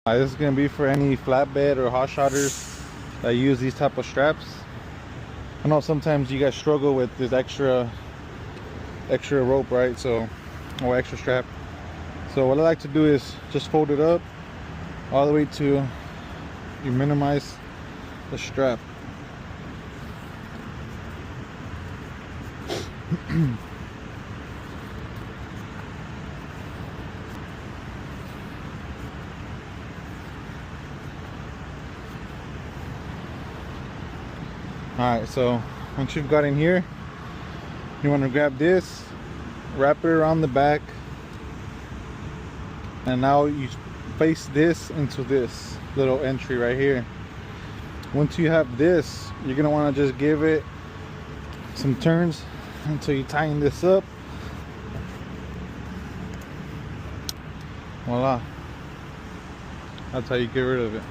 This is going to be for any flatbed or hot shotters that use these type of straps. I know sometimes you guys struggle with this extra rope, right? So, or extra strap. So what I like to do is just fold it up all the way to you minimize the strap. Alright, so once you've got in here, you want to grab this, wrap it around the back, and now you face this into this little entry right here. Once you have this, you're going to want to just give it some turns until you tighten this up. Voila. That's how you get rid of it.